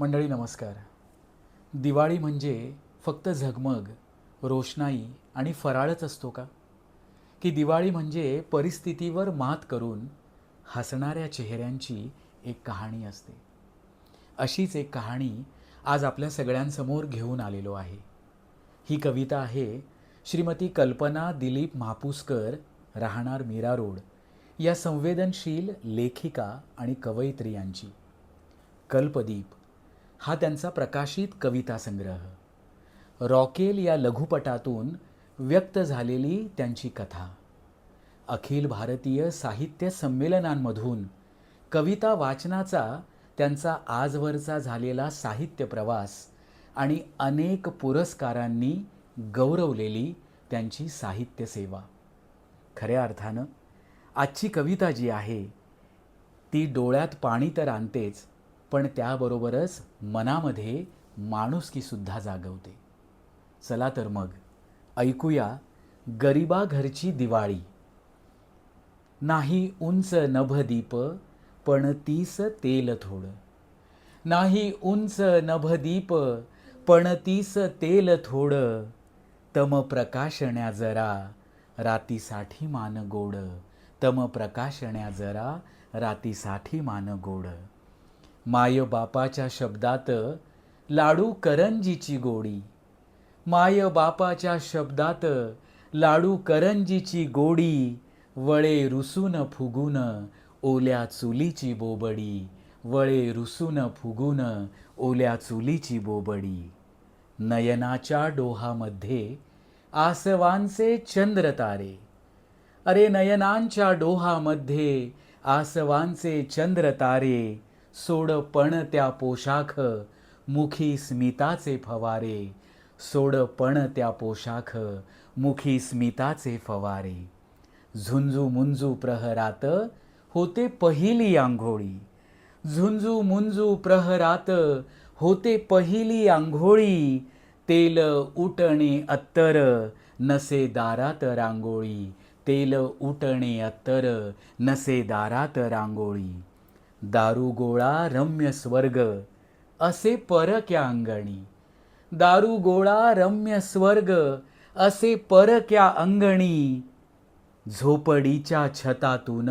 मंडळी नमस्कार. दिवाळी म्हणजे फक्त झगमग, रोषणाई आणि फराळच असतो का? की दिवाळी म्हणजे परिस्थितीवर मात करून हसणाऱ्या चेहऱ्यांची एक कहाणी असते. अशीच एक कहाणी आज आपल्या सगळ्यांसमोर घेऊन आलेलो आहे. ही कविता आहे श्रीमती कल्पना दिलीप म्हापुसकर, राहणार मीरा रोड, या संवेदनशील लेखिका आणि कवयित्री यांची. कल्पदीप हा त्यांचा प्रकाशित कविता संग्रह. रॉकेल या लघुपटातून व्यक्त झालेली त्यांची कथा. अखिल भारतीय साहित्य संमेलनांमधून कविता वाचनाचा त्यांचा आजवरचा झालेला साहित्य प्रवास आणि अनेक पुरस्कारांनी गौरवलेली त्यांची साहित्य सेवा. खऱ्या अर्थानं आजची कविता जी आहे ती डोळ्यात पाणी तर आणतेच, पण त्याबरोबरच मनामध्ये माणुसकीसुद्धा जागवते. चला तर मग ऐकूया गरिबा घरची दिवाळी. नाही उंच नभदीप पण तीस तेल थोडं. नाही उंच नभदीप पण तीस तेल थोडं. तम प्रकाशण्या जरा रातीसाठी मान गोड. तम प्रकाशण्या जरा रातीसाठी मान गोड. माय बापाच्या शब्दात लाडू करंजीची गोडी. माय बापाच्या शब्दात लाडू करंजीची गोडी. वळे रुसून फुगून ओल्या चुलीची बोबडी. वळे रुसून फुगून ओल्या चुलीची बोबडी. नयनाच्या डोहामध्ये आसवांचे चंद्र तारे. अरे नयनांच्या डोहामध्ये आसवांचे चंद्र तारे. सोड पण त्या पोशाख मुखी स्मिताचे फवारे. सोड पण त्या पोशाख मुखी स्मिताचे फवारे. झुंजू मुंजू प्रहरात होते पहिली आंघोळी. झुंजू मुंजू प्रहरात होते पहिली आंघोळी. तेल उटणे अत्तर नसे दारात रांगोळी. तेल उटणे अत्तर नसे दारात रांगोळी. दारू गोळा रम्य स्वर्ग असे परक्या अंगणी. दारू गोळा रम्य स्वर्ग असे परक्या अंगणी. झोपडीच्या छतातून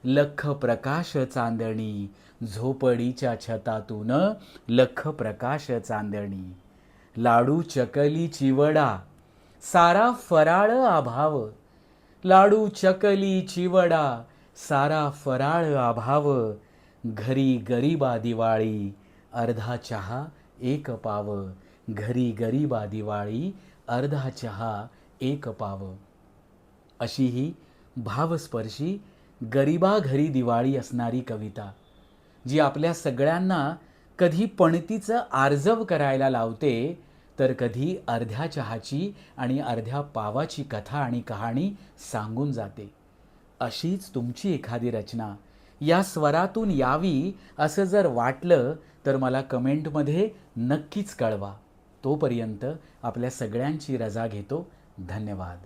लख प्रकाश चांदणी. झोपडीच्या छतातून लख प्रकाश चांदणी. लाडू चकली चिवडा सारा फराळ अभाव. लाडू चकली चिवडा सारा फराळ अभाव. घरी गरिबा दिवाळी अर्धा चहा एक पाव. घरी गरिबा दिवाळी अर्धा चहा एक पाव. अशी ही भावस्पर्शी गरिबा घरी दिवाळी असणारी कविता, जी आपल्या सगळ्यांना कधी पणतीचं आर्जव करायला लावते, तर कधी अर्ध्या चहाची आणि अर्ध्या पावाची कथा आणि कहाणी सांगून जाते. अशीच तुमची एखादी रचना या स्वरातून यावी असं जर वाटलं तर मला कमेंटमध्ये नक्कीच कळवा. तोपर्यंत आपल्या सगळ्यांची रजा घेतो. धन्यवाद.